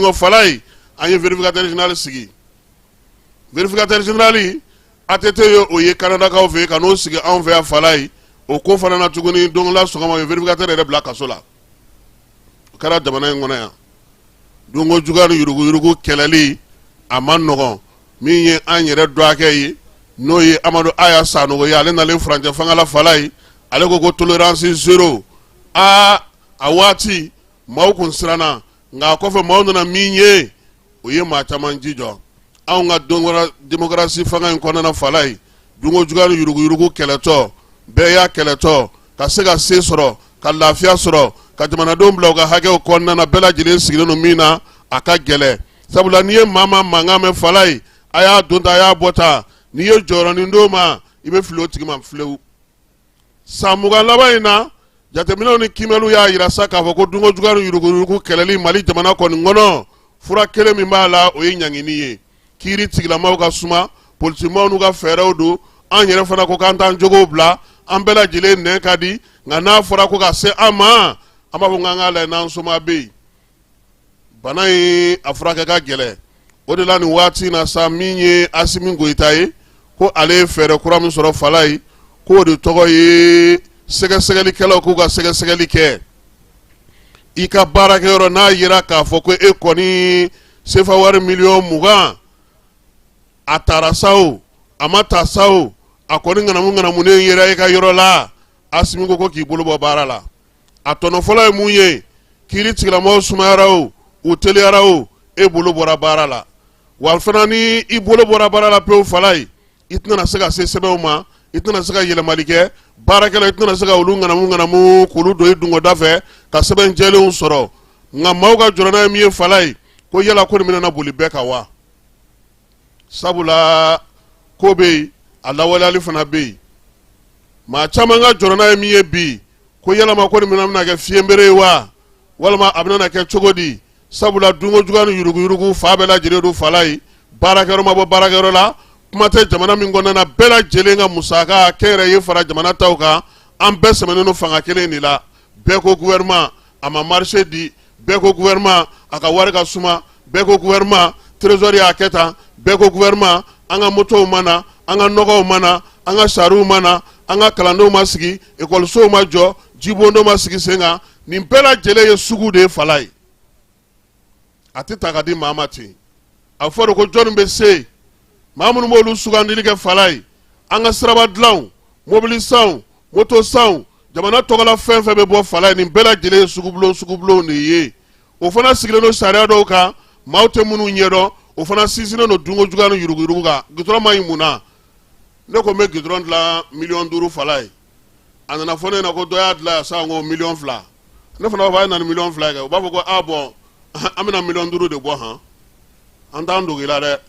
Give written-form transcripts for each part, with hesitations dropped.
ngo falay anye vérificateur général sigi vérificateur général atete yo oye Canada ka ofe kanu sigi an fe falay o ko fana na tuguni don la sogama vérificateur ere bla kasola kara jamana ngona ya dongo jugaru yurugu kelali aman nogon min ye an yɛrɛ dɔ kɛ ye n'o ye Amadu Aya Sanogo ye ale nalen furancɛ fanga la falay ale ko tolérance zéro a waati maaw kun siranna nka kɔfɛ maaw nana min ye o ye maa caman jijɔ anw ka dongora démocratie fanga in kɔnɔna falay dongo jugaru yurugu kɛlɛtɔ bɛɛ y'a kɛlɛtɔ ka se ka se sɔrɔ ka lafiya sɔrɔ ka jamanadenw bila u ka hakɛw kɔnɔna bɛɛ lajɛlen sigilen don min na a ka gɛlɛ sabula n'i ye maa mankan mɛn falay a y'a donta a y'a bɔta n'i ye jɔyɔrɔnin d'o ma i bɛ fili o tigi ma filewu san 20 laban in na jateminɛw ni kimɛliw y'a yira sa k'a fɔ ko dongo jugaru yurugu kɛlɛli Mali jamana kɔni kɔnɔ fura kelen min b'a la o ye ɲangini ye kiiri tigilamaw ka suma politimaaw n'u ka fɛɛrɛw don an yɛrɛ fana ko k'an t'an jogow bila an bɛɛ lajɛlen nɛn ka di nka n'a fɔra ko ka se an ma an b'a fɔ k'an k'a lajɛ n'an soma bɛ yen bana in a furakɛ ka gɛlɛ o de la nin waati na sa min ye Asimi Goyita ye ko ale ye fɛɛrɛ kura min sɔrɔ falay k'o de tɔgɔ ye sɛgɛsɛgɛlikɛlaw k'u ka sɛgɛsɛgɛli kɛ i ka baarakɛyɔrɔ n'a yera k'a fɔ ko e kɔni sefa wari miliyɔn 20 a taara sa o a ma taa sa o a kɔni ŋanamunen yera i ka yɔrɔ la Asimi ko k'i bolo bɔ baara la a tɔnɔ fɔlɔ ye mun ye kiiri tigilamɔgɔw sumayara o u teliyara o e bolo bɔra baara la wa fana ni i bolo bɔra baara la pewu falay i tɛna se ka se sɛbɛnw ma i tɛna se ka yɛlɛmali kɛ baarakɛla i tɛna se ka olu ŋanamu k'olu don i dungoda fɛ ka sɛbɛn jɛlenw sɔrɔ nka maaw ka jɔrɔ n'a ye min ye falay ko yala ko nin bɛna boli bɛɛ kan wa sabula ko bɛ yen a lawaleyali fana bɛ yen maa caman ka jɔrɔ n'a ye min ye bi ko yalama ko nin bɛna kɛ fiɲɛbere ye wa walima a bɛna kɛ cogo di sabula dongo jugaru yurugu fa bɛɛ lajɛlen don falay baarakɛyɔrɔ ma bɔ baarakɛyɔrɔ la kuma tɛ jamana min kɔnɔna bɛɛ lajɛlen ka musaka kɛnyɛrɛ ye fara jamana taw kan an bɛɛ sɛmɛnen don fanga kelen de la bɛɛ ko gouvernement a ma marché di bɛɛ ko gouvernement a ka wari ka suma bɛɛ ko gouvernement trésor y'a kɛ tan bɛɛ ko gouvernement an ka motow mana an ka nɔgɔw mana an ka sariw mana an ka kalandenw ma sigi ekɔlisow ma jɔ jibondenw ma sigi sen kan nin bɛɛ lajɛlen ye sugu de ye falay a tɛ ta ka di maa ma ten a fɔra ko jɔnni bɛ se maa minnu b'olu sugandili kɛ falay an ka siraba dilanw mobili sanw moto sanw jamana tɔgɔla fɛn fɛn bɛ bɔ falay nin bɛɛ lajɛlen ye sugubulon de ye o fana sigilen don sariya dɔw kan maaw tɛ minnu ɲɛdɔn o fana sinsinnen don dongo jugaru yurugu kan gudɔrɔn ma ɲi mun na ne ko n bɛ gudɔrɔn dilan miliyɔn 5 falay a nana fɔ ne ɲɛna ko dɔ y'a dilan yan sisan ko miliyɔn 2 ne fana b'a fɔ a ye na ni miliyɔn 2 kɛ u b'a fɔ ko a bɔn an bɛna miliyɔn 5 de bɔ han an t'an dogo i la dɛ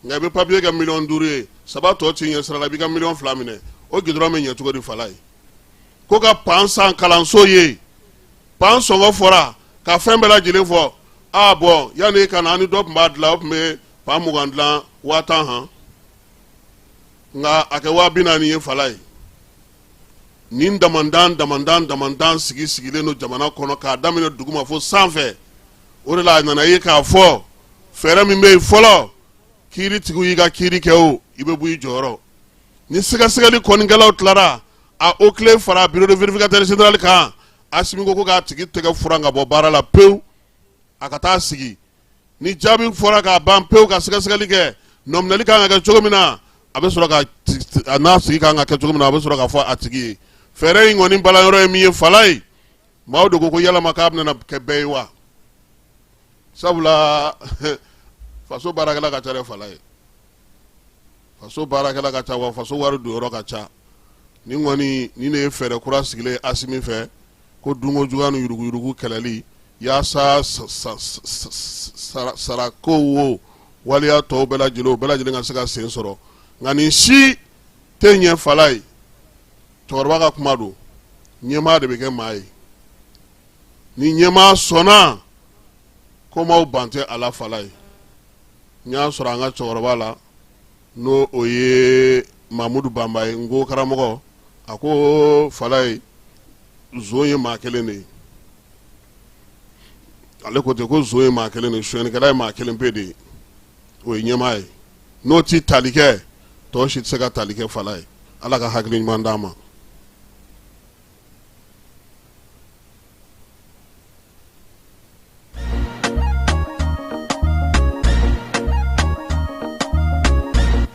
nka i bɛ papiye kɛ miliyɔn 5 ye saba tɔ t'i ɲɛ sira la i b'i ka miliyɔn 2 minɛ o gudɔrɔn bɛ ɲɛ cogo di falay ko ka pan san kalanso ye pan sɔngɔ fɔra ka fɛn bɛɛ lajɛlen fɔ a bɔn yanni ka na an ni dɔ tun b'a dilan o tun bɛ pan 20 dilan 50 han nka a kɛ 40 ye falay nin damandan sigilen don jamana kɔnɔ k'a daminɛ duguma fo sanfɛ o de la a nana ye k'a fɔ fɛɛrɛ min bɛ yen fɔlɔ kiiri tigiw y'i ka kiiri kɛ o i bɛ bɔ i jɔyɔrɔ ni sɛgɛsɛgɛli kɔnikɛlaw tilara a o tile fara bureau de vérificateur général kan Asimi ko k'a tigi tɛgɛ furan ka bɔ baara la pewu a ka taa sigi ni jaabi fɔra k'a ban pewu ka sɛgɛsɛgɛli kɛ nɔminɛli kan ka kɛ cogo min na a bɛ sɔrɔ ka n'a sigi kan ka kɛ cogo min na a bɛ sɔrɔ ka fɔ a tigi ye fɛɛrɛ in kɔni balanyɔrɔ ye min ye falay maaw de ko yalama k'a bɛna kɛ bɛɛ ye wa sabula faso baarakɛla ka ca dɛ falay faso baarakɛla ka ca wa faso wari donyɔrɔ ka ca ni kɔni ni ne ye fɛɛrɛ kura sigilen Asimi fɛ ko dongo jugaru yurugu kɛlɛli yaasa sarakow o waliya tɔw bɛɛ lajɛlen ka se ka sen sɔrɔ nka nin si tɛ ɲɛ falay cɛkɔrɔba ka kuma don ɲɛmaa de bɛ kɛ maa ye ni ɲɛmaa sɔnna ko maaw ban tɛ a la falay n y'a sɔrɔ an ka cɛkɔrɔba la n'o o ye Mamudu Bamba ye n ko karamɔgɔ a ko falay zon ye maa kelen de ye ale ko te ko zo ye maa kelen ni suyɛnikɛla ye maa kelen pe de ye o ye ɲɛmaa ye n'o ti tali kɛ tɔ si tɛ se ka tali kɛ fala ye ala ka hakili ɲuman d'a ma.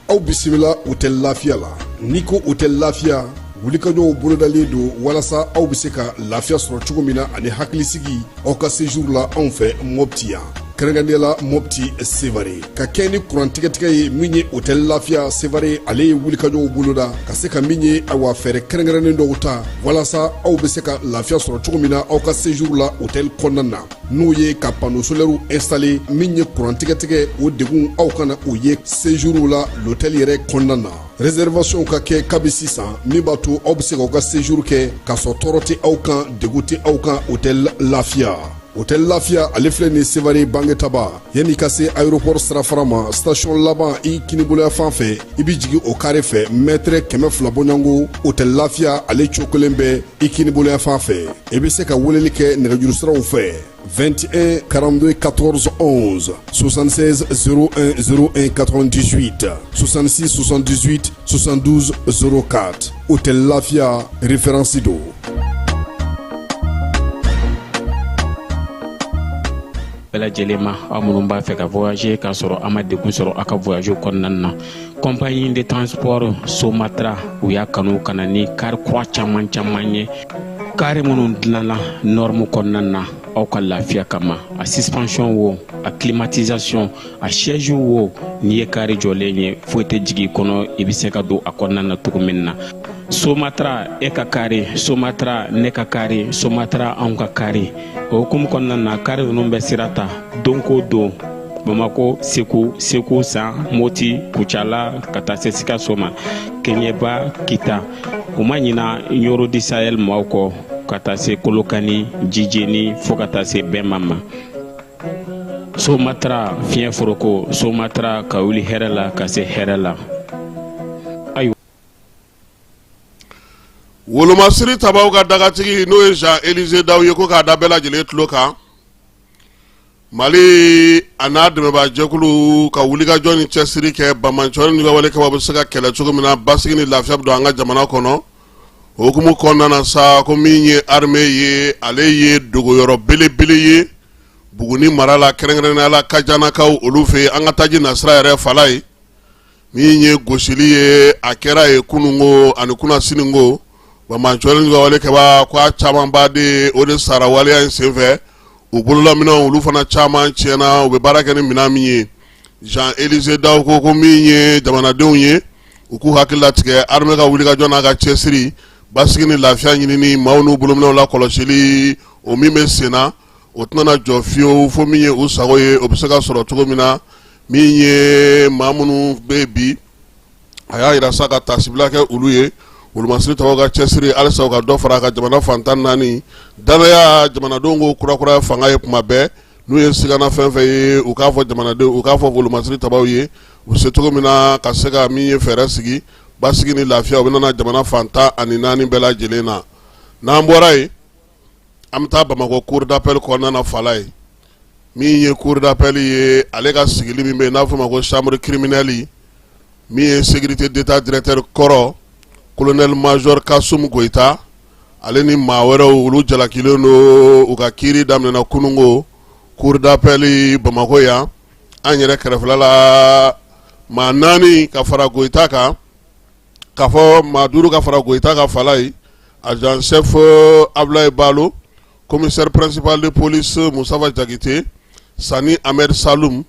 Aw bisimila u tɛ lafiya la n'i ko u tɛ lafiya wulikajɔw bolodalen don walasa aw bɛ se ka lafiya sɔrɔ cogo min na ani hakilisigi aw ka séjour la anw fɛ Mopti yan kɛrɛnkɛrɛnnenya la Mopti Sevare ka kɛ ni kurantigɛtigɛ ye min ye hôtel lafiya Sevare ale ye wulikajɔw boloda ka se ka min ye awa fɛɛrɛ kɛrɛnkɛrɛnnen dɔw ta walasa aw bɛ se ka lafiya sɔrɔ cogo min na aw ka séjour la hôtel kɔnɔna na n'o ye ka panneau solaire installé min ye kurantigɛtigɛ o degun aw kana o ye séjour la l'hôtel yɛrɛ kɔnɔna na réservation ka kɛ kabi sisan min b'a to aw bɛ se k'aw ka séjour kɛ k'a sɔrɔ tɔɔrɔ tɛ aw kan degun tɛ aw kan hôtel lafiya. Hôtel Lafiya ale filɛ ni Sevare Bangetaba yanni ka se aéroport sirafara ma station laban i kiniboloya fan fɛ i bi jigi o carré fɛ mètre 200 bɔɲango Hôtel Lafiya ale cokolen bɛ i kiniboloya fan fɛ i bɛ se ka weleli kɛ nɛgɛjuru siraw fɛ 21 42 14 11 76 01 01 98 66 78 72 04 Hôtel Lafiya référence do. Lajɛlen ma aw minnu b'a fɛ ka voyager k'a sɔrɔ a ma degun sɔrɔ a ka voyage kɔnɔna na compagnie de transport Somatra u y'a kanu ka na ni car kura caman ye car minnu dilanna norme kɔnɔna na aw ka lafiya kama a suspension wo a climatisation a siège wo n'i ye car jɔlen ye foyi tɛ jigin kɔnɔ i bɛ se ka don a kɔnɔna na cogo min na Somatra e ka kari Somatra ne ka kari Somatra anw ka kari o hukumu kɔnɔna na kari ninnu bɛ sira ta don ko don Bamako Segu San Moti Kucala ka taa se Sikaso ma Keɲeba Kita u ma ɲina Yoro Sahel maaw kɔ ka taa se Kolokani Jijeni fo ka taa se Bɛnma ma Somatra fiɲɛ foroko Somatra ka wuli hɛrɛ la ka se hɛrɛ la. Wolomasiri tabaw ka dagatigi n'o ye Jean Élisée Daw ye ko k'a da bɛɛ lajɛlen tulo kan Mali a n'a dɛmɛbaa jɛkulu ka wulikajɔ ni cɛsiri kɛ Bamanan ni ka wale kɛbaa bɛ se ka kɛlɛ cogo min na basigi ni lafiya bɛ don an ka jamana kɔnɔ o hukumu kɔnɔna na sa ko min ye armée ye ale ye dogoyɔrɔ belebele ye Buguni mara la kɛrɛnkɛrɛnnenya la Kajanakaw olu fɛ an ka taji nasira yɛrɛ fala ye min ye gosili ye a kɛra ye kunungo ani kunasiniko Bamanan ni ka wale kɛbaa ko a caman ba de o de sara waleya in senfɛ u bololaminɛw olu fana caman tiɲɛna u bɛ baara kɛ ni minɛn min ye Jean Élisée Daw ko min ye jamanadenw ye u k'u hakili latigɛ armée ka wulikajɔ n'a ka cɛsiri basigi ni lafiya ɲinini maaw n'u bolominɛw la kɔlɔsili o min bɛ sen na o tɛna jɔ fiyewu fo min ye u sago ye o bɛ se ka sɔrɔ cogo min na min ye maa minnu bɛ bi a y'a yira sa ka tasibila kɛ olu ye Wolomasiri tabaw ka cɛsiri halisa u ka dɔ fara a ka jamana fantan naani danaya jamanadenw ko kurakura fanga ye kuma bɛɛ n'u ye sigana fɛn fɛn ye u k'a fɔ jamanadenw u k'a fɔ Wolomasiri tabaw ye u se cogo min na ka se ka min ye fɛɛrɛ sigi basigi ni lafiya u bɛ nana jamana fantan ani naani bɛɛ lajɛlen na n'an bɔra yen an bɛ taa Bamako cour d'appel kɔnɔna na fala ye min ye cour d'appel ye ale ka sigili min bɛ yen n'a fɔ ma ko chambre criminelle min ye sécurité d'état directeur kɔrɔ colonel major Kasum Goita ale ni maa wɛrɛw olu jalakilen don u ka kiiri daminɛna kunungo cour d'appel Bamako yan an yɛrɛ kɛrɛfɛla la maa naani ka fara Goita kan k'a fɔ maa duuru ka fara Goita ka fala ye agent chef Ablaye Balo commissaire principal de police Musafa Jagite Sani Ahmed Saloum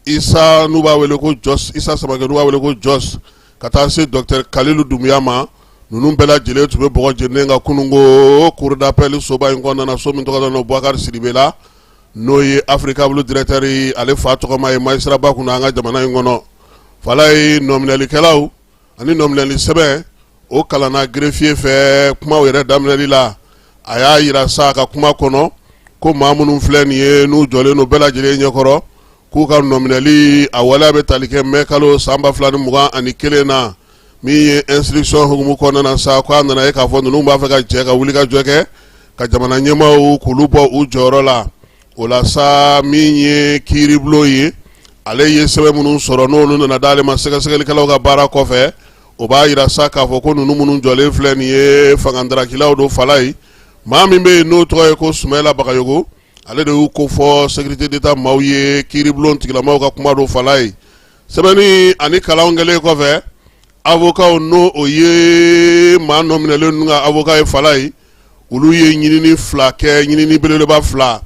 Isa n'u b'a wele ko Jos Isa Samakɛ n'u b'a wele ko Jos ka taa se docteur Kalilu Dumbuya ma ninnu bɛɛ lajɛlen tun bɛ bɔgɔ jeninen ka kunungo cour d'appel soba in kɔnɔna na so min tɔgɔ dɔn Boubacar Sidibe la n'o ye Africa Blue directeur ye ale fa tɔgɔma ye magistrat ba kunna an ka jamana in kɔnɔ fala ye nɔminɛlikɛlaw ani nɔminɛli sɛbɛn o kalanna greffier fɛ kumaw yɛrɛ daminɛli la a y'a yira sa ka kuma kɔnɔ ko maa minnu filɛ nin ye n'u jɔlen don bɛɛ lajɛlen ɲɛkɔrɔ k'u ka nɔminɛli a waleya bɛ tali kɛ mɛ kalo san 2021 na min ye instruction hukumu kɔnɔna na sa ko a nana ye k'a fɔ ninnu b'a fɛ ka jɛ ka wulikajɔ kɛ ka jamana ɲɛmaaw k'olu bɔ u jɔyɔrɔ la o la sa min ye kiiribulon ye ale ye sɛbɛn minnu sɔrɔ n'olu nana d'ale ma sɛgɛsɛgɛlikɛlaw ka baara kɔfɛ o b'a yira sa k'a fɔ ko ninnu minnu jɔlen filɛ nin ye fangandarakilaw don fala ye maa min bɛ yen n'o tɔgɔ ye ko Sumayila Bagayogo ale de y'u ko fɔ sécurité d'état maaw ye kiiribulon tigilamaw ka kuma don fala ye sɛbɛnni ani kalanw kɛlen kɔfɛ avocat n'o o ye maa nɔminɛlen ninnu ka avocat ye fala ye olu ye ɲinini fila kɛ ɲinini belebeleba fila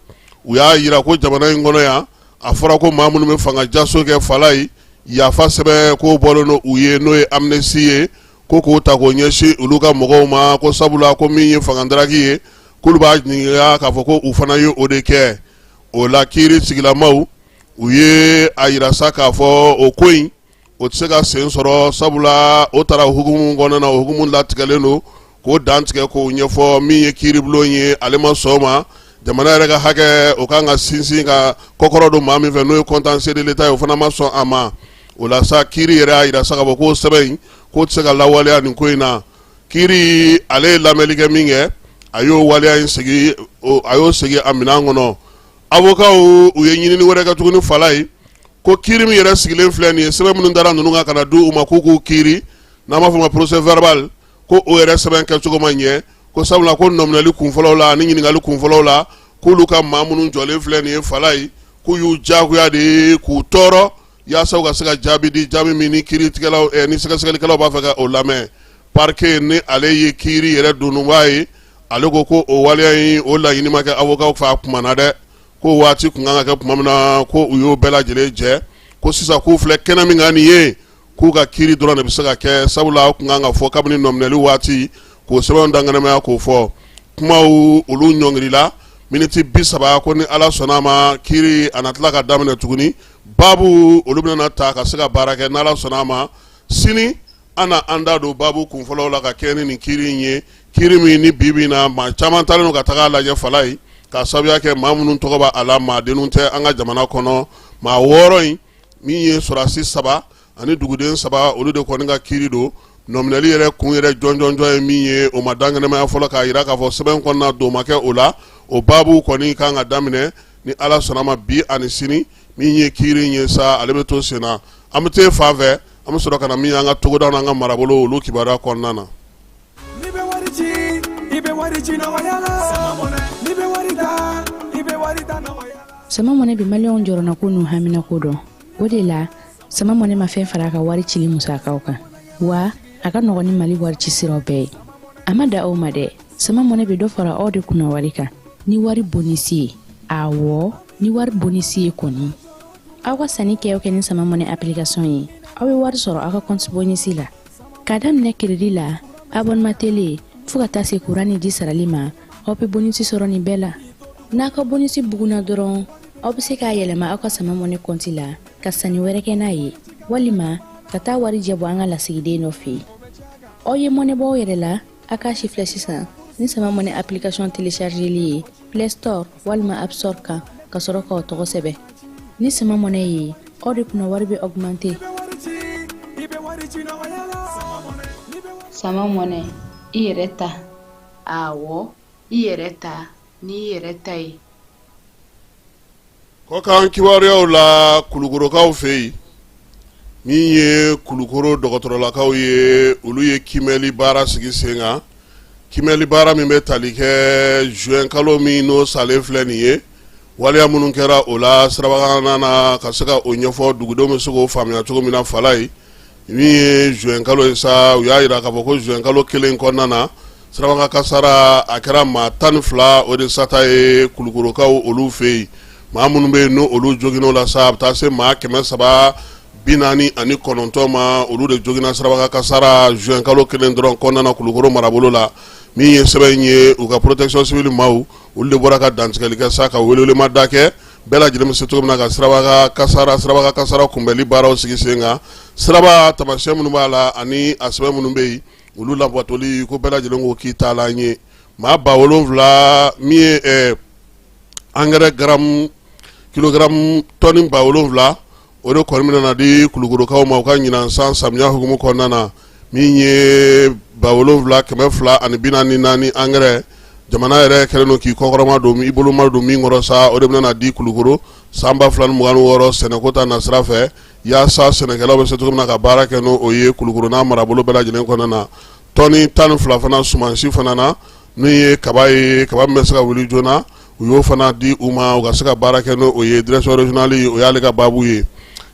u y'a yira ko jamana in kɔnɔ yan a fɔra ko maa minnu bɛ fanga jaso kɛ fala ye yafa sɛbɛn ko bɔlen don u ye n'o ye amnesty ye ko k'o ta k'o ɲɛsin olu ka mɔgɔw ma ko sabula ko min ye fangadaraki ye k'olu b'a ɲininka k'a fɔ ko u fana ye o de kɛ o la kiiri sigilamaw u ye a yira sa k'a fɔ o ko in o tɛ se ka sen sɔrɔ sabula o taara hukumu kɔnɔna na o hukumu latigɛlen don k'o dan tigɛ k'o ɲɛfɔ min ye kiiribulon ye ale ma sɔn o ma jamana yɛrɛ ka hakɛ o kan ka sinsin ka kɔkɔrɔ don maa min fɛ n'o ye contentieux de l'État ye o fana ma sɔn a ma o la sa kiiri yɛrɛ y'a yira sa k'a fɔ k'o sɛbɛn in k'o tɛ se ka lawaleya nin ko in na kiiri ale ye lamɛnli kɛ min kɛ a y'o waleya in sigi a y'o sigi a minɛn kɔnɔ avocat u ye ɲinini wɛrɛ kɛ tuguni fala ye ko kiiri min yɛrɛ sigilen filɛ nin ye sɛbɛn minnu dara ninnu kan ka na di u ma k'u k'u kiiri n'an b'a fɔ o ma procès verbal ko o yɛrɛ sɛbɛn kɛcogo ma ɲɛ ko sabula ko nɔminɛli kunfɔlɔw la ani ɲininkali kunfɔlɔw la k'olu ka maa minnu jɔlen filɛ nin ye fala ye k'u y'u diyagoya de k'u tɔɔrɔ yaasa u ka se ka jaabi di jaabi min ni kiiritigɛlaw ni sɛgɛsɛgɛlikɛlaw b'a fɛ ka o lamɛn parquet ni ale ye kiiri yɛrɛ donnuba ye ale ko ko o waleya in o laɲini ma kɛ avocat fɛ a kuma na dɛ ko waati kun kan ka kɛ tuma min na ko u y'o bɛɛ lajɛlen jɛ ko sisan k'u filɛ kɛnɛ min kan nin ye k'u ka kiiri dɔrɔn de bɛ se ka kɛ sabula o kun kan ka fɔ kabini nɔminɛli waati k'o sɛbɛnw danganamaya k'o fɔ kumaw olu ɲɔngirila miniti 30 ko ni ala sɔnna a ma kiiri a na tila ka daminɛ tuguni babu olu bɛna ta ka se ka baara kɛ n'ala sɔnna a ma sini an na an da don babu kunfɔlɔw la ka kɛ ni nin kiiri in ye kiiri min ni bi na maa caman talen don ka taga lajɛ fala ye ka sabuya kɛ maa minnu tɔgɔ b'a a la maadenw tɛ an ka jamana kɔnɔ maa 6 in min ye sɔrɔdasi 3 ani duguden 3 olu de kɔni ka kiiri don nɔminɛli yɛrɛ kun yɛrɛ jɔnjɔnjɔn ye min ye o ma danganamaya fɔlɔ k'a yira k'a fɔ sɛbɛn kɔnɔna don ma kɛ o la o babu kɔni kan ka daminɛ ni ala sɔnna ma bi ani sini min ye kiiri in ye sa ale bɛ to sen na an bɛ t'e fan fɛ an bɛ sɔrɔ ka na min y'an ka togodaw n'an ka marabolo olu kibaruya kɔnɔna na. sama mɔnɛ bi maliyɛnw jɔrɔna ko n'u hamina ko dɔn o de la sama mɔnɛ ma fɛn fara a ka wari cili musakaw kan wa a ka nɔgɔn ni mali wari ci siraw bɛɛ ye a ma da aw ma dɛ sama mɔnɛ bɛ dɔ fara aw de kunna wari kan ni wari bonisi ye awɔ ni wari bonisi ye kɔni aw ka sanni kɛ ni sama mɔnɛ application ye aw bɛ wari sɔrɔ aw ka compte bonisi la k'a daminɛ crédit la abonnement télé fo ka taa se courant ni ji sarali ma aw bɛ bonisi sɔrɔ nin bɛɛ la n'a ka bonisi buguna dɔrɔn aw bɛ se k'a yɛlɛma aw ka sama mɔnɛ compte la ka sanni wɛrɛ kɛ n'a ye walima ka taa wari jɛ bɔ an ka lasigiden dɔ fɛ yen aw ye mɔnɛ bɔ aw yɛrɛ la a k'a si filɛ sisan ni sama mɔnɛ application téléchargeli ye Play Store walima App Store kan ka sɔrɔ k'aw tɔgɔ sɛbɛn ni sama mɔnɛ ye aw de kunna wari bɛ augmenter sama mɔnɛ i yɛrɛ ta awɔ i yɛrɛ ta ni i yɛrɛ ta ye ko k'an kibaruyaw la kulukorokaw fɛ yen min ye kulukoro dɔgɔtɔrɔlakaw ye olu ye kimɛli baara sigi sen kan kimɛli baara min bɛ tali kɛ juin kalo min n'o salen filɛ nin ye waleya minnu kɛra o la sirabakana na ka se ka o ɲɛfɔ dugudenw bɛ se k'o faamuya cogo min na fala ye min ye juin kalo ye sa u y'a yira k'a fɔ ko juin kalo kelen kɔnɔna na sirabaka kasara a kɛra maa 12 o de sata ye kulukorokaw olu fɛ yen maa minnu bɛ yen n'o olu jogin'o la sa a bɛ taa se maa 349 ma olu de jogina sirabaka kasara juin kalo kelen dɔrɔn kɔnɔna na kulukoro marabolo la min ye sɛbɛn ye u ka protection civile maaw olu de bɔra ka dantigɛli kɛ sa ka welewelema da kɛ bɛɛ lajɛlen bɛ se cogo min na ka sirabaka kasara kunbɛli baaraw sigi sen kan siraba tamasiyɛn minnu b'a la ani a sɛbɛn minnu bɛ yen olu labatoli ko bɛɛ lajɛlen ko k'i t'a la an ye maa 7,000 min ye engrais kilogramme tɔni 7,000 o de kɔni bɛna na di kulukorokaw ma u ka ɲinan san samiya hukumu kɔnɔna na min ye 7,244 engrais jamana yɛrɛ kɛlen no k'i kɔkɔrɔma don i boloma don min kɔrɔ sa o de bɛna di Kulukoro san 2026 sɛnɛko ta nasira fɛ yaasa sɛnɛkɛlaw bɛ se cogo min na ka baara kɛ n'o o ye Kulukoro n'a marabolo bɛɛ lajɛlen kɔnɔna na tɔni 12 fana sumansi fana na n'o ye kaba min bɛ se ka wuli joona u y'o fana di u ma u ka se ka baara kɛ n'o o ye direction régionale o y'ale ka baabu ye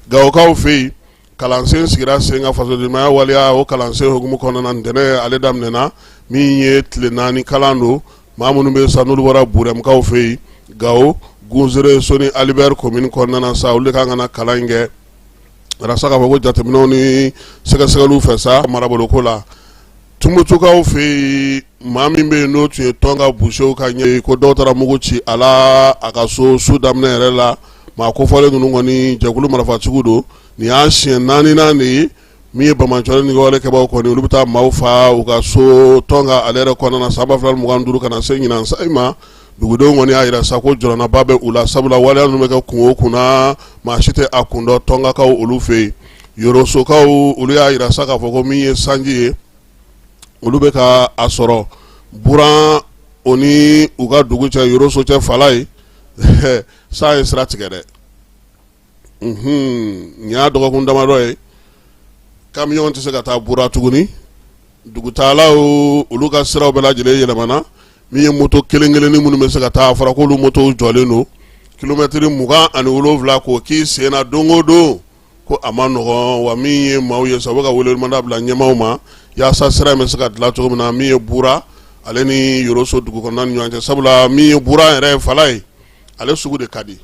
Gawokaw fɛ yen kalansen sigira sen ka fasodimaya waliya o kalansen hukumu kɔnɔna na ntɛnɛn ale daminɛna min ye tile 4 kalan don maa minnu bɛ sa n'olu bɔra Burɛmukaw fɛ yen Gawo Gunzere Soni Alibert commune kɔnɔna na sa olu de kan ka na kalan in kɛ walasa k'a fɔ ko jateminɛw ni sɛgɛsɛgɛliw fɛ sa maraboloko la Tumutukaw fɛ yen maa min bɛ yen n'o tun ye tɔn ka busew ka ɲɛ ko dɔw taara mugu ci a la a ka su daminɛ yɛrɛ la maa kofɔlen ninnu kɔni jɛkulu marafatigiw don nin y'a siɲɛ 4nan de ye min ye Bamancɔrɔ ni wale kɛbaw kɔni olu bɛ taa maaw fa u ka so tɔn ka ale yɛrɛ kɔnɔna na san 2025 kana se ɲinan sa ma dugudenw kɔni y'a jira sa ko jɔrɔnaba bɛ u la sabula waleya ninnu bɛ kɛ kun o kunna maa si tɛ a kun dɔn tɔnkakaw olu fɛ yen Yorosokaw olu y'a jira sa k'a fɔ ko min ye sanji ye olu bɛ ka a sɔrɔ buran o ni u ka dugu cɛ Yoroso cɛ fala ye sa ye sira tigɛ dɛ nin y'a dɔgɔkun damadɔ ye camion tɛ se ka taa bura tuguni dugutaalaw olu ka siraw bɛɛ lajɛlen yɛlɛmana min ye moto kelen-kelenni minnu bɛ se ka taa a fɔra k'olu motow jɔlen don kilomɛtiri 27 k'o k'i sen na don o don ko a ma nɔgɔn wa min ye maaw ye sa u bɛ ka welemada bila ɲɛmaaw ma yaasa sira in bɛ se ka dilan cogo min na min ye bura ale ni Yoroso dugu kɔnɔna ni ɲɔgɔn cɛ sabula min ye bura yɛrɛ ye fala ye ale sugu de ka di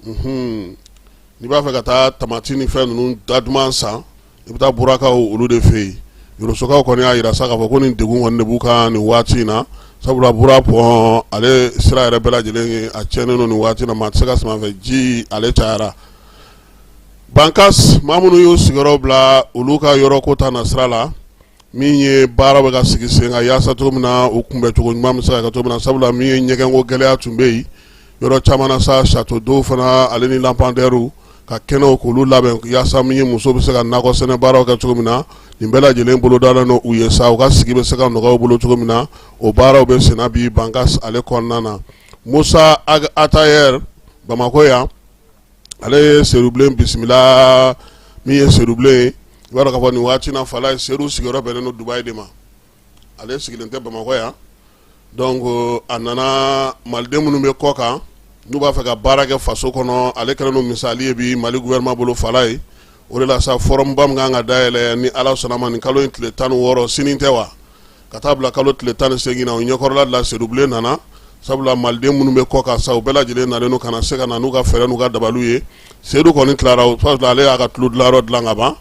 n'i b'a fɛ ka taa tamati ni fɛn ninnu daduman san i bɛ taa burakaw olu de fɛ yen Yorosokaw kɔni y'a jira sa k'a fɔ ko nin degun kɔni de b'u kan nin waati in na sabula bura pɔn ale sira yɛrɛ bɛɛ lajɛlen ye a tiɲɛnen don nin waati in na maa tɛ se ka sɛmɛ fɛ ji ale cayara Bankas maa minnu y'u sigiyɔrɔ bila olu ka yɔrɔ ko ta na sira la min ye baara bɛ ka sigi sen kan yaasa cogo min na o kunbɛ cogo ɲuman bɛ se ka kɛ cogo min na sabula min ye ɲɛgɛnko gɛlɛya tun bɛ yen yɔrɔ caman na sa château d'eau fana ale ni lampadaires ka kɛnɛw k'olu labɛn yaasa min ye muso bɛ se ka nakɔ sɛnɛ baaraw kɛ cogo min na nin bɛɛ lajɛlen bolo dalen don u ye sa u ka sigi bɛ se ka nɔgɔya u bolo cogo min na o baaraw bɛ senna bi Bankas ale kɔnɔna na Musa Atayer Bamako yan ale ye seerubilen bisimila min ye seerubilen ye i b'a dɔn k'a fɔ nin waati na fala ye seeru sigiyɔrɔ bɛnnen don Dubayi de ma ale sigilen tɛ Bamako yan donc a nana maliden minnu bɛ kɔ kan n'u b'a fɛ ka baara kɛ faso kɔnɔ ale kɛlen don misali ye bi Mali gouvernement bolo fala ye o de la sa forum ba min kan ka dayɛlɛ ni Ala sɔnna ma nin kalo in tile 16 sini tɛ wa ka taa bila kalo tile 18 na o ɲɛkɔrɔla de la seerubilen nana sabula maliden minnu bɛ kɔ kan sa u bɛɛ lajɛlen nalen don ka na se ka na n'u ka fɛɛrɛ n'u ka dabaliw ye seedu kɔni tilara o sabula ale y'a ka tulo dilanyɔrɔ dilan ka ban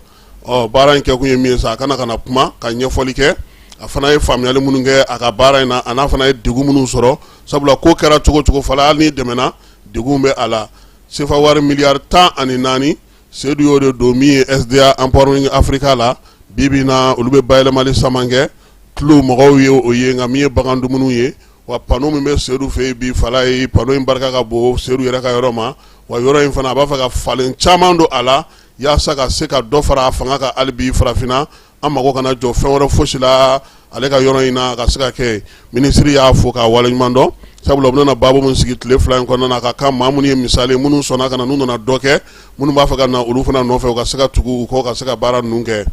baara in kɛ kun ye min ye sa a kana ka na kuma ka ɲɛfɔli kɛ a fana ye faamuyali minnu kɛ a ka baara in na a n'a fana ye degun minnu sɔrɔ sabula ko kɛra cogo cogo fala hali ni dɛmɛna degun bɛ a la sefa wari miliyari 14 seedu y'o de don min ye SDA Empowering Africa la bibi na olu bɛ bayɛlɛmali saman kɛ tulo mɔgɔw ye o ye nka min ye bagan dumuniw ye wa pano min bɛ seedu fɛ yen bi fala ye pano in barika ka bon seedu yɛrɛ ka yɔrɔ ma wa yɔrɔ in fana a b'a fɛ ka falen caman don a la yaasa ka se ka dɔ fara a fanga kan hali bi farafinna an mago kana jɔ fɛn wɛrɛ fosi la ale ka yɔrɔ in na ka se ka kɛ minisiri y'a fo k'a waleɲuman dɔn sabula u bɛna baabu min sigi tile 2 in kɔnɔna na ka kan maa minnu ye misali minnu sɔnna ka na n'u nana dɔ kɛ minnu b'a fɛ ka na olu fana nɔfɛ u ka se ka tugu u kɔ ka se ka baara ninnu kɛ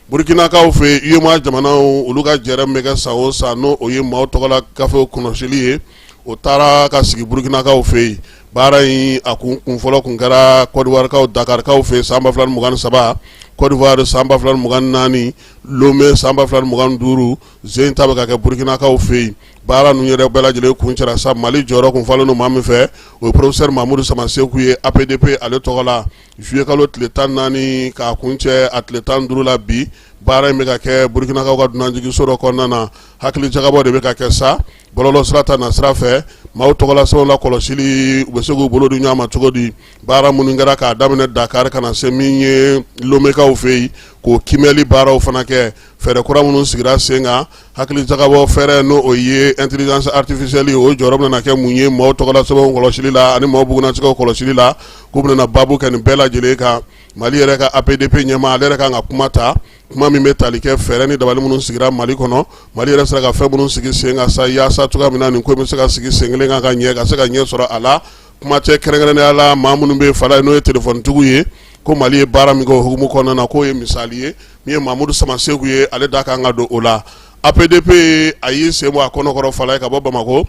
Burkinakaw fɛ UEMOA jamanaw olu ka jɛrɛ bɛ kɛ san o san n'o o ye maaw tɔgɔla gafew kɔlɔsili ye o taara ka sigi Burkinakaw fɛ yen baara in a kun fɔlɔ kun kɛra Côte d'Ivoirekaw Dakarkaw fɛ san 2023 Côte d'Ivoire san 2024 Lomé san 2025 Zen ta bɛ ka kɛ Burkinakaw fɛ yen baara ninnu yɛrɛ bɛɛ lajɛlen kun cɛra sa Mali jɔyɔrɔ kun falen don maa min fɛ o ye professeur Mamadou Samaseku ye APDP ale tɔgɔ la juillet kalo tile 14 k'a kun cɛ a tile 15 la bi baara in bɛ ka kɛ Burkinakaw ka dunanjigiso dɔ kɔnɔna na hakili jagabɔ de bɛ ka kɛ sa bɔlɔlɔ sira ta na sira fɛ maaw tɔgɔla sɛbɛnw la kɔlɔsili u bɛ se k'u bolo di ɲɔgɔn ma cogo di baara minnu kɛra k'a daminɛ Dakar ka na se min ye Lomekaw fɛ yen k'o kimɛli baaraw fana kɛ fɛɛrɛ kura minnu sigira sen kan hakili jagabɔ fɛɛrɛ n'o o ye intelligence artificielle o jɔyɔrɔ bɛna kɛ mun ye maaw tɔgɔla sɛbɛnw kɔlɔsili la ani maaw bugunnatigɛw kɔlɔsili la k'u bɛna baabu kɛ nin bɛɛ lajɛlen kan Mali yɛrɛ ka APDP ɲɛma ale yɛrɛ kan ka kuma ta kuma min bɛ tali kɛ fɛɛrɛ ni dabali minnu sigira Mali kɔnɔ. Mali yɛrɛ sera ka fɛn minnu sigi sen kan sa yaasa cogoya min na nin ko in bɛ se ka sigi sen kelen kan ka ɲɛ ka se ka ɲɛ sɔrɔ a la. Kuma tɛ kɛrɛnkɛrɛnnenya la maa minnu bɛ fala n'o ye téléphone tigiw ye ko Mali ye baara min kɛ o hukumu kɔnɔna na k'o ye misali ye min ye Mamudu Samasegu ye ale da kan ka don o la. APDP a y'i sen bɔ a kɔnɔkɔrɔ fala ye ka bɔ Bamako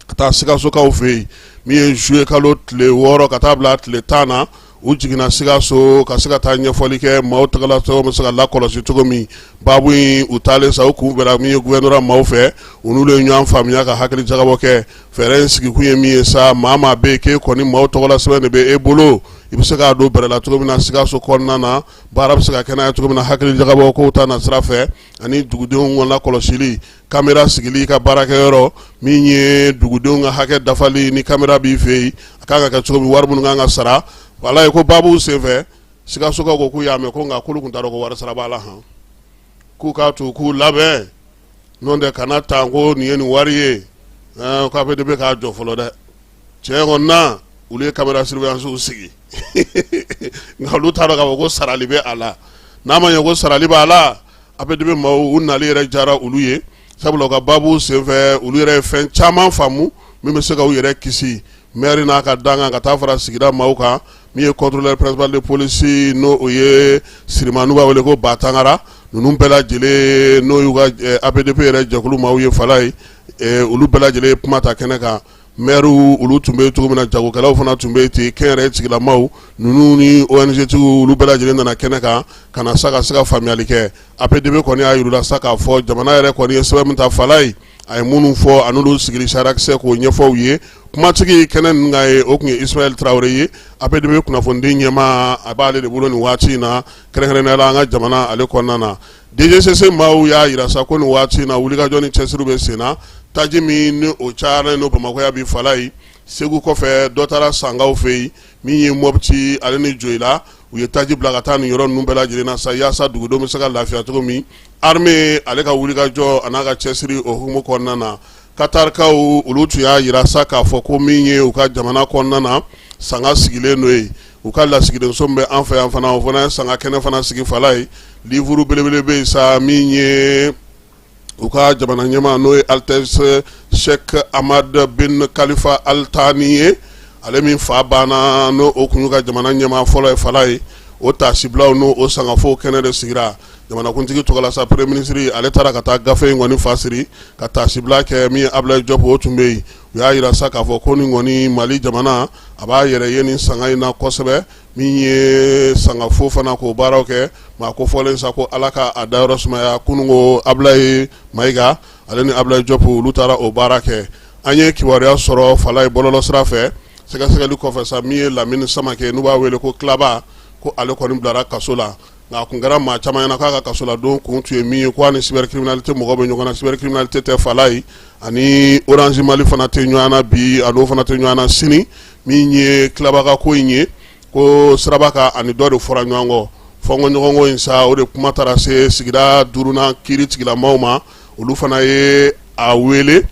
ka taa Sikasokaw fɛ yen min ye juillet kalo tile 6 ka taa bila tile 10 na u jiginna Sikaso ka se ka taa ɲɛfɔli kɛ maaw tagala cogo bɛ se ka lakɔlɔsi cogo min baabu in u taalen sa u kun bɛra min ye gouvernement maaw fɛ u n'olu ye ɲɔgɔn faamuya ka hakili jagabɔ kɛ fɛɛrɛ in sigikun ye min ye sa maa bɛ yen k'e kɔni maaw tɔgɔla sɛbɛn de bɛ e bolo i bɛ se k'a don bɛrɛ la cogo min na Sikaso kɔnɔna na baara bɛ se ka kɛnɛya cogo min na hakili jagabɔ kow ta na sira fɛ ani dugudenw ka lakɔlɔsili caméra sigili i ka baarakɛyɔrɔ min ye dugudenw ka hakɛ dafali ni caméra b'i fɛ yen a kan ka kɛ cogo min wari minnu kan ka sara wala ye ko baabu senfɛ Sikasokaw ko k'u y'a mɛn ko nka k'olu tun t'a dɔn ko wari sara b'a la han k'u k'a to k'u labɛn n'o tɛ kana ta ko nin ye nin wari ye k'a bɛ de bɛ k'a jɔ fɔlɔ dɛ tiɲɛ kɔni na olu ye caméra surveillance sigi nka olu t'a dɔn k'a fɔ ko sarali bɛ a la n'a ma ɲɛ ko sarali b'a la a bɛ de bɛ maaw u nali yɛrɛ diyara olu ye sabula u ka baabu senfɛ olu yɛrɛ ye fɛn caman faamu min bɛ se ka u yɛrɛ kisi maire n'a ka dangan ka taa fara sigida maaw kan min ye contrôleur principal de police n'o o ye Sirimanu b'a wele ko Batangara ninnu bɛɛ lajɛlen n'o y'u ka APDP yɛrɛ jɛkulu maaw ye fala ye olu bɛɛ lajɛlen ye kuma ta kɛnɛ kan maire olu tun bɛ cogo min na jagokɛlaw fana tun bɛ ten kɛnyɛrɛye sigilamaw ninnu ni ONG tigiw olu bɛɛ lajɛlen nana kɛnɛ kan ka na sa ka se ka faamuyali kɛ APDP kɔni y'a yir'u la sa k'a fɔ jamana yɛrɛ kɔni ye sɛbɛn min ta fala ye a ye minnu fɔ a n'olu sigili sarakisɛ k'o ɲɛfɔw ye kumatigi kɛnɛ ninnu ka ye o tun ye Ismaël Traoré ye APDP kunnafonidi ɲɛma a b'ale de bolo nin waati in na kɛrɛnkɛrɛnnenya la an ka jamana ale kɔnɔna na DGCC maaw y'a yira sa ko nin waati in na wulikajɔ ni cɛsiriw bɛ sen na taji min ni o cayalen no Bamakoya bi fala ye Segu kɔfɛ dɔ taara Sangaw fɛ yen min ye Mopti ale ni Joyila u ye taji bila ka taa nin yɔrɔ ninnu bɛɛ lajɛlen na sa yaasa dugudenw bɛ se ka lafiya cogo min armée ale ka wulikajɔ a n'a ka cɛsiri o hukumu kɔnɔna na Katarikaw olu tun y'a yira sa k'a fɔ ko min ye u ka jamana kɔnɔna na sanga sigilen n'o ye u ka lasigidenso bɛ an fɛ yan fana o fana ye sanga kɛnɛ fana sigi fala ye livre belebele bɛ yen sa min ye u ka jamana ɲɛmaa n'o ye Altesse Sheikh Ahmad bin Khalifa Al Thani ye ale min fa banna n'o o kun y'u ka jamana ɲɛmaa fɔlɔ ye fala ye o taasibilaw n'o o sangafo kɛnɛ de sigira jamanakuntigi tɔgɔla sa premier ministre ale taara ka taa gafe in kɔni fa siri ka taasibila kɛ min ye Ablaye Diop o tun bɛ yen u y'a yira sa k'a fɔ ko nin kɔni Mali jamana a b'a yɛrɛ ye nin sanga in na kosɛbɛ min ye sangafo fana k'o baaraw kɛ maa ko fɔlen sa ko ala ka a dayɔrɔ sumaya kunun ko Ablaye Mayiga ale ni Ablaye Diop olu taara o baara kɛ an ye kibaruya sɔrɔ fala ye bɔlɔlɔ sira fɛ sɛgɛsɛgɛli kɔfɛ sa min ye Lamini Samake n'u b'a wele ko Kilaba ko ale kɔni bilara kaso la nka a kun kɛra maa caman ɲɛna k'a ka kaso la don kun tun ye min ye ko ni cybercriminalité mɔgɔ bɛ ɲɔgɔn na cybercriminalité tɛ fala ye ani Orange Mali fana tɛ ɲɔgɔn na bi a n'o fana tɛ ɲɔgɔn na sini min ye Kilaba ka ko in ye ko Sirabaka ani dɔ de fɔra ɲɔgɔn kɔ fɔnkɔɲɔgɔnko in sa o de kuma taara se sigida 5nan kiiri tigilamaw ma olu fana ye a wele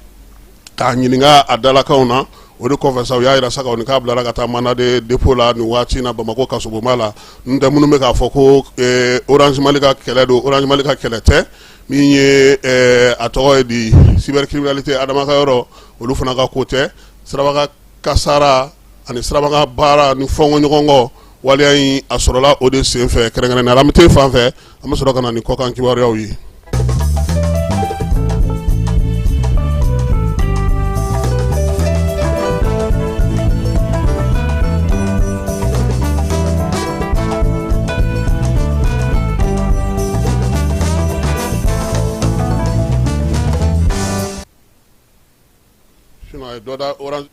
k'a ɲininka a dalakaw na o de kɔfɛ sa u y'a yira sa k'a bilara ka taa mandat de dépôt la nin waati in na Bamako kasobonba la n'o tɛ minnu bɛ k'a fɔ ko Orange Mali ka kɛlɛ don Orange Mali ka kɛlɛ tɛ min ye a tɔgɔ ye di cybercriminalité adama ka yɔrɔ olu fana ka ko tɛ Sirabaka kasara ani Sirabaka baara ni fɔnkɔɲɔgɔnkɔ waleya in a sɔrɔla o de senfɛ kɛrɛnkɛrɛnnenya la an bɛ taa fan fɛ an bɛ sɔrɔ ka na ni kɔkan kibaruyaw ye. Orange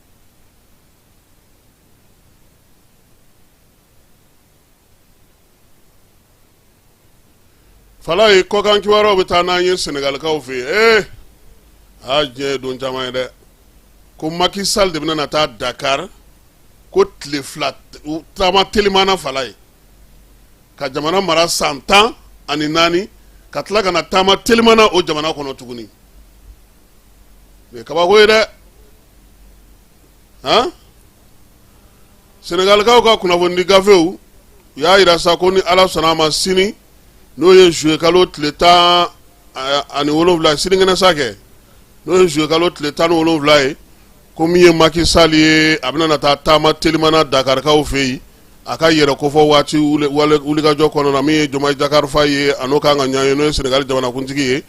fala ye kɔkan kibaruyaw bɛ taa n'an ye Senegalikaw fɛ yen a diɲɛ don caman ye dɛ ko Macky Sall de bɛna na taa Dakar ko tile fila taama telimana fala ye ka jamana mara san 14 ka tila ka na taama telimana o jamana kɔnɔ tuguni mais kabako ye dɛ Senegalikaw ka kunnafonidi gafew y'a yira sa ko ni ala sɔnna a ma sini n'o ye juillet kalo tile 17 sinikɛnɛ sa kɛ n'o ye juillet kalo tile 17 ye ko min ye Macky Sall ye a bɛna na taa taama telimana Dakarikaw fɛ yen a ka yɛrɛ kofɔ waati wulikajɔ kɔnɔ na min ye Jomayi Jakarifa ye a n'o kan ka ɲɔgɔn ye n'o ye Senegal jamanakuntigi ye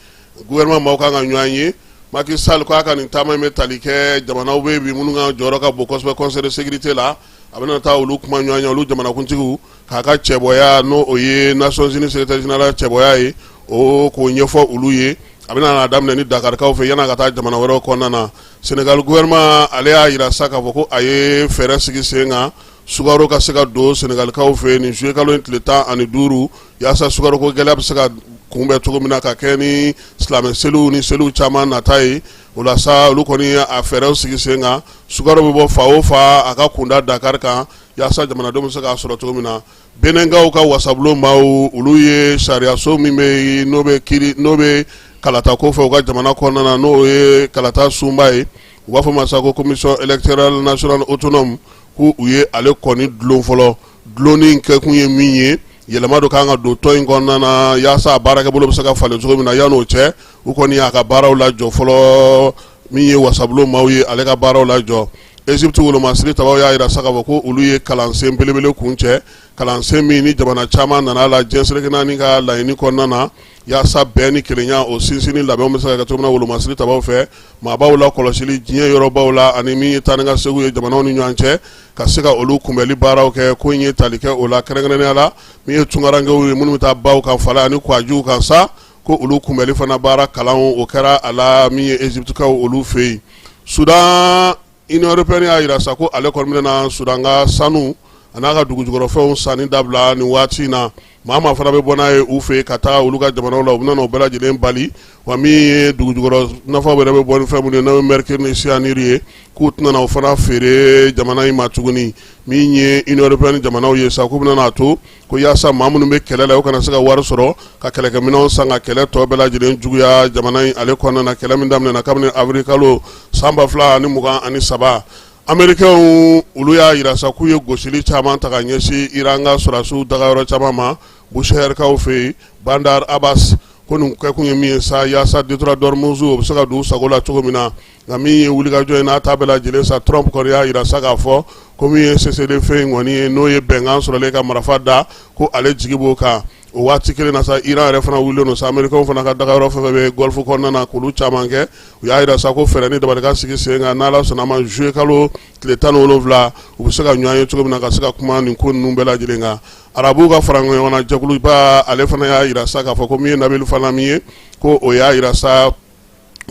gouvernement maaw kan ka ɲɔgɔn ye Macky Sall ko a ka nin taama in bɛ tali kɛ jamanaw bɛ bi minnu ka jɔyɔrɔ ka bon kosɛbɛ conseil de sécurité la a bɛna taa olu kuma ɲɔgɔn ye olu jamanakuntigiw k'a ka cɛbɔya n'o o ye Nations Unies secrétaire général cɛbɔya ye o k'o ɲɛfɔ olu ye a bɛna na daminɛ ni Dakarikaw fɛ yan'a ka taa jamana wɛrɛw kɔnɔna na Senegal gouvernement ale y'a yira sa k'a fɔ ko a ye fɛɛrɛ sigi sen kan sukaro ka se ka don Senegalikaw fɛ nin juillet kalo tile 15 yaasa sukaro ko gɛlɛya bɛ se ka kunbɛn cogo min na ka kɛ ni silamɛ seliw ni seliw caman nata ye o la sa olu kɔni a fɛɛrɛw sigi sen kan sukaro bɛ bɔ fa o fa a ka kunda Dakar kan yaasa jamanadenw bɛ se k'a sɔrɔ cogo min na Benengaw ka wasabulon maaw olu ye sariyaso min bɛ n'o bɛ kalata ko fɛ u ka jamana kɔnɔna na n'o ye kalata sunba ye u b'a fɔ ma sa ko commission électorale nationale autonome ko u ye ale kɔni dulon fɔlɔ dulonni kɛkun ye min ye yɛlɛma dɔ kan ka don tɔn in kɔnɔna na yaasa a baarakɛbolo bɛ se ka falen cogo min na yan'o cɛ u kɔni y'a ka baaraw lajɔ fɔlɔ min ye wasabulon maaw ye ale ka baaraw lajɔ Egypte wolomasiri tabaw y'a yira sa k'a fɔ ko olu ye kalansen belebele kun cɛ kalansen min ni jamana caman nana la diɲɛ seleke naani ka laɲini kɔnɔna na yaasa bɛɛ ni kelenya o sinsinni labɛnw bɛ se ka kɛ cogo min na wolomasiri tabaw fɛ maabaw la kɔlɔsili diɲɛ yɔrɔbaw la ani min ye taa ni ka segu ye jamanaw ni ɲɔgɔn cɛ ka se ka olu kunbɛli baaraw kɛ ko in ye tali kɛ o la kɛrɛnkɛrɛnnenya la min ye tunkarankew ye minnu bɛ taa baw kan fala ani kwajuw kan sa ko olu kunbɛli fana baara kalanw o kɛra a la min ye Egyptekaw olu fɛ yen Sudan Union européenne y'a yira sa ko ale kɔni bɛna Sudan ka sanu a n'a ka dugujukɔrɔfɛnw sanni dabila nin waati in na maa fana bɛ bɔ n'a ye u fɛ ka taa olu ka jamanaw la u bɛna o bɛɛ lajɛlen bali wa min ye dugujukɔrɔ nafaw yɛrɛ bɛ bɔ ni fɛn minnu ye n'o ye Mercredi ni siyaniri ye k'u tɛna o fana feere jamana in ma tuguni min ye Union européenne jamanaw ye sa k'u bɛna a to ko yaasa maa minnu bɛ kɛlɛ la u kana se ka wari sɔrɔ ka kɛlɛkɛminɛnw san ka kɛlɛ tɔ bɛɛ lajɛlen juguya jamana in ale kɔnɔna na kɛlɛ min daminɛna kabini avril kalo san 2023 Américains olu y'a yira sa k'u ye gosili caman ta ka ɲɛsin Iran ka sɔrɔdasiw dagayɔrɔ caman ma Bushehrikaw fɛ yen Bandar Abbas ko nin kɛkun ye min ye sa yaasa détour d'Ormuz o bɛ se ka don u sago la cogo min na nka min ye wulikajɔ ye n'a ta bɛɛ lajɛlen sa Trump kɔni y'a yira sa k'a fɔ ko min ye cessez-le-feu kɔni ye n'o ye bɛnkan sɔrɔlen ka marifa da ko ale jigi b'o kan o waati kelen na sa Iran yɛrɛ fana wulilen don sa Américains fana ka dagayɔrɔ fɛn fɛn bɛ Golfe kɔnɔna na k'olu caman kɛ u y'a yira sa ko fɛɛrɛ ni dabali ka sigi sen kan n'Ala sɔnna a ma juillet kalo tile 17 u bɛ se ka ɲɔgɔn ye cogo min na ka se ka kuma nin ko ninnu bɛɛ lajɛlen kan arabuw ka fara ɲɔgɔn na jɛkuluba ale fana y'a yira sa k'a fɔ ko min ye Nabil fana min ye ko o y'a yira sa o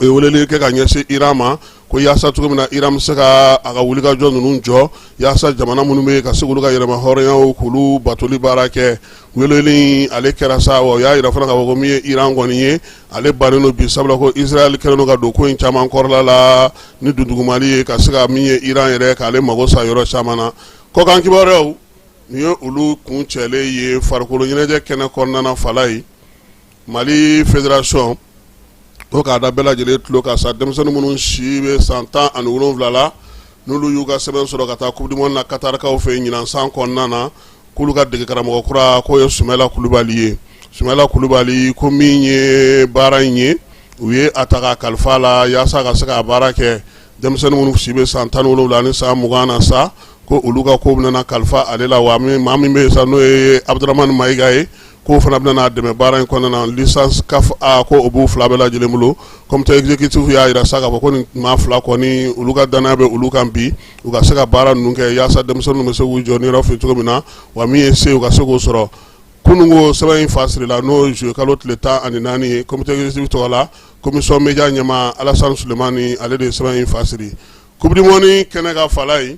ye weleli kɛ ka ɲɛsin Iran ma ko yaasa cogo min na Iran bɛ se ka a ka wulikajɔ ninnu jɔ yaasa jamana minnu bɛ ka se k'olu ka yɛlɛma hɔrɔnyaw k'olu batoli baara kɛ weleli ale kɛra sa wa o y'a yira fana k'a fɔ ko min ye Iran kɔni ye ale bannen don bi sabula ko Israel kɛlen don ka don ko in caman kɔrɔla la ni dundugumali ye ka se ka min ye Iran yɛrɛ k'ale mago sa yɔrɔ caman na kɔkan kibaruyaw nin ye olu kun cɛlen ye farikolo ɲɛnajɛ kɛnɛ kɔnɔna na fala ye Mali fédération ko k'a da bɛɛ lajɛlen tulo ka sa denmisɛnnin minnu si bɛ san 17 la n'olu y'u ka sɛbɛn sɔrɔ ka taa coupe du monde na Katarikaw fɛ ɲinan san kɔnɔna na k'olu ka dege karamɔgɔ kura k'o ye Sumala Kulubali ye Sumala Kulubali ko min ye baara in ye u ye a ta ka kalifa la yaasa ka se ka baara kɛ denmisɛnnin minnu si bɛ san 17 ni san 20 na sa ko olu ka ko bɛna kalifa ale la wa maa min bɛ sa n'o ye Abdramane Mayiga ye ko fana bɛna dɛmɛ baara in kɔnɔna na licence CAF A ko o b'u fila bɛɛ lajɛlen bolo comité exécutif y'a yira sa k'a fɔ ko nin maa fila kɔni olu ka danaya bɛ olu kan bi u ka se ka baara ninnu kɛ yaasa denmisɛnninw bɛ se k'u jɔ niyɔrɔ fɛ cogo min na wa min ye se u ka se k'o sɔrɔ kunungo sɛbɛn in fasiri la n'o ye juillet kalo tile 14 ye comité exécutif tɔgɔ la commission média ɲɛmaa Alassane Sulemani ale de ye sɛbɛn in fasiri coupe du monde kɛnɛ ka fala ye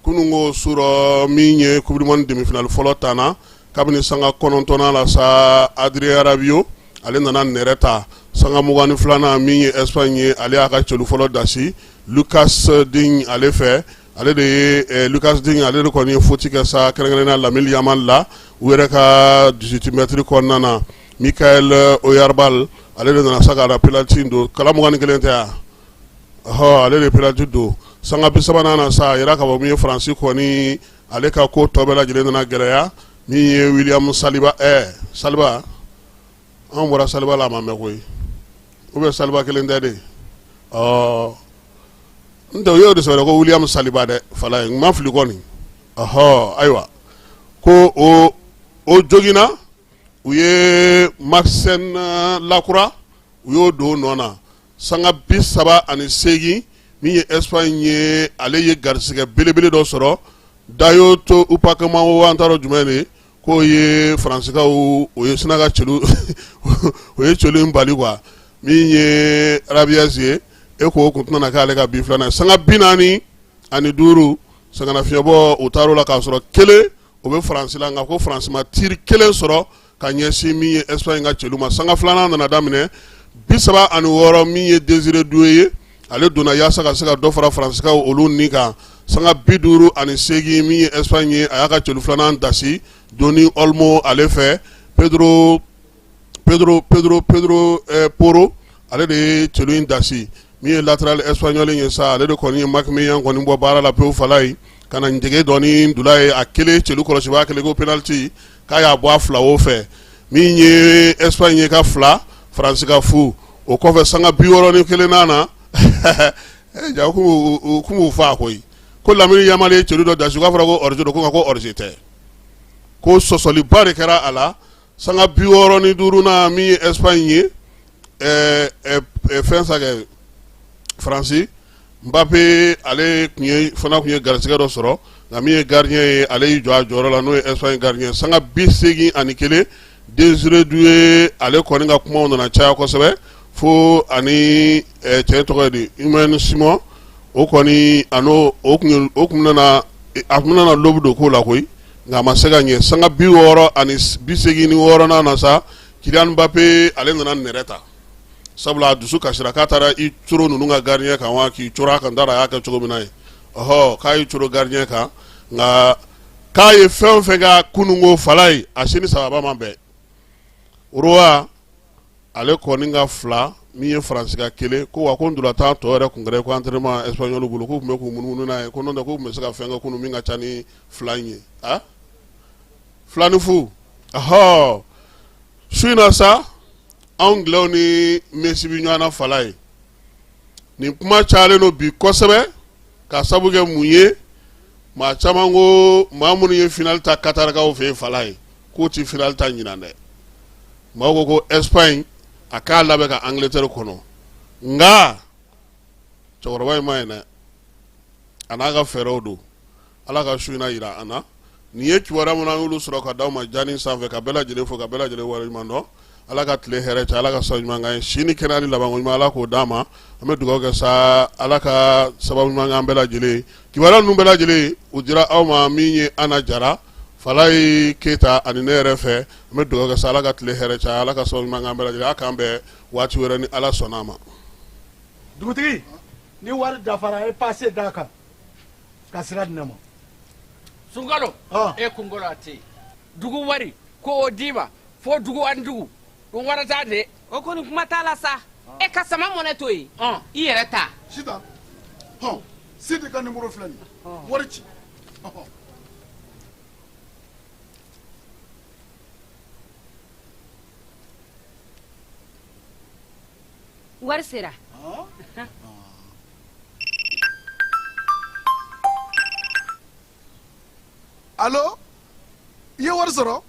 kunungo sɔrɔ min ye coupe du monde demi-finale fɔlɔ ta na kabini sanga 9 la sa Adrien Rabiot ale nana nɛrɛ ta sanga 22 min ye Espagne ye ale y'a ka cɛlu fɔlɔ dasi Lucas Digne ale fɛ ale de ye Lucas Digne ale de kɔni ye foti kɛ sa kɛrɛnkɛrɛnnenya Lamine Yamal la u yɛrɛ ka 18 mètres kɔnɔna na Michael Oyarzabal ale de nana sa ka penalty don kala 21 tɛ ya ale de penalty don sanga 30 na sa a yɛrɛ ka bɔ min ye Faransi kɔni ale ka ko tɔ bɛɛ lajɛlen nana gɛlɛya min ye William Saliba Saliba an bɔra Saliba la ma mɛn koyi ou bien Saliba kelen tɛ de n tɛ u y'o de sɔrɔ ko William Saliba dɛ fala ye n ma fili kɔni ayiwa ko o jogina u ye Maxen Lakura u y'o don nɔ na sanga 38 min ye Espagne ye ale ye garisɛgɛ belebele dɔ sɔrɔ da y'o to upakama o an t'a dɔn jumɛn de k'o ye Faransikaw o ye sina ka celu o ye celu in bali quoi min ye Rabias ye e ko kun tɛna k'ale ka bi filanan sanga 45 sangana fiɲɛbɔ o taar'o la k'a sɔrɔ kelen o bɛ Faransi la nka ko Faransi ma tiri kelen sɔrɔ ka ɲɛsin min ye Espagne ka celu ma sanga filanan nana daminɛ 36 min ye Désiré Doué ye ale donna yaasa ka se ka dɔ fara Faransikaw olu ni kan sanga 58 min ye Espagne ye a y'a ka celu filanan dasi Doni Olmo ale fɛ Pedro Porro ale de ye celu in dasi min ye latéral espagnol ye sa ale de kɔni ye Makimiyan kɔni bɔ baara la pewu fala ye ka na njɛgɛ dɔɔni dula ye a kelen celu kɔlɔsibaa kelen ko penalty k'a y'a bɔ a fila o fɛ min ye Espagne ye ka fila Faransi ka fu o kɔfɛ sanga 61 na ja u kun b'u faa koyi ko Lamini Yamal ye celu dɔ dasi k'a fɔra ko hors-jeu don ko nka ko hors-jeu tɛ ko sɔsɔliba de kɛra a la sanga 65 na min ye Espagne ye fɛn sa kɛ Faransi Mbappé ale fana kun ye garisɛgɛ dɔ sɔrɔ nka min ye gardien ye ale y'i jɔ a jɔyɔrɔ la n'o ye Espagne gardien sanga 81 Désiré Doué ale kɔni ka kumaw nana caya kosɛbɛ fo ani cɛ tɔgɔ de Humain Simon o kɔni o kun nana lobu don ko la koyi nka a ma se ka ɲɛ sanga 86 na sa Kylian Mbappé ale nana nɛrɛ ta sabula a dusu kasira k'a taara i coro ninnu ka gardien kan wa k'i coro a kan t'a dɔn a y'a kɛ cogo min na ye k'a y'i coro gardien kan nka k'a ye fɛn o fɛn ka kununko fala ye a sini sababa ma bɛn Roa ale kɔni ka fila min ye Faransi ka kelen ko wa ko ndolatan tɔ yɛrɛ kun kɛra ko entraînement espagnol bolo k'u tun bɛ k'u munumunu n'a ye ko n'o tɛ k'u tun bɛ se ka fɛn kɛ kunun min ka ca ni fila in ye fila ni fu su in na sa anglais ni Messi bi ɲɔgɔn na fala ye nin kuma cayalen don bi kosɛbɛ ka sabu kɛ mun ye maa caman ko maa minnu ye final ta Katarikaw fɛ yen fala ye k'o ti final ta ɲinan dɛ maaw ko Espagne a k'a labɛn ka Angleterre kɔnɔ nka cɛkɔrɔba in ma ɲi dɛ a n'a ka fɛɛrɛw don Ala ka su in na yira an na nin ye kibaruya minnu an y'olu sɔrɔ ka d'aw ma Diany sanfɛ ka bɛɛ lajɛlen fo ka bɛɛ lajɛlen waleɲuman dɔn Ala ka tile hɛrɛ cɛ Ala ka sababu ɲuman k'an ye sini kɛnɛya ni labanko ɲuman Ala k'o d'an ma an bɛ dugawu kɛ sa Ala ka sababu ɲuman k'an bɛɛ lajɛlen kibaruya ninnu bɛɛ lajɛlen u dira aw ma min ye Ana Jara Falaye Keita ani ne yɛrɛ fɛ an bɛ dugawu kɛ sa Ala ka tile hɛrɛ cɛ Ala ka sababu ɲuman k'an bɛɛ lajɛlen a k'an bɛn waati wɛrɛ ni Ala sɔnna ma dugutigi ni wari dafara e passe d'a kan ka sira di ne ma Sunkalo e kunkolo a tɛ yen dugu wari ko o d'i ma fo dugu ani dugu o wari t'a de o kɔni kuma t'a la sa e ka sama mɔnɛ to yen i yɛrɛ ta Sita Sidi ka numéro filɛ nin wari ci wari sera Allo i ye wari sɔrɔ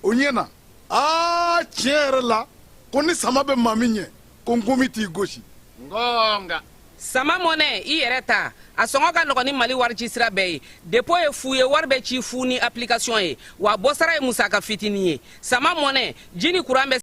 o ɲɛna tiɲɛ yɛrɛ la ko ni sama bɛ maa min ɲɛ ko n komi t'i gosi ngonga sama mɔnɛ i yɛrɛ ta a sɔngɔ ka nɔgɔn ni Mali wari ci sira bɛɛ ye dépôt ye fu ye wari bɛ ci fu ni application ye wa bɔ sara ye musaka fitinin ye sama mɔnɛ ji ni courant bɛ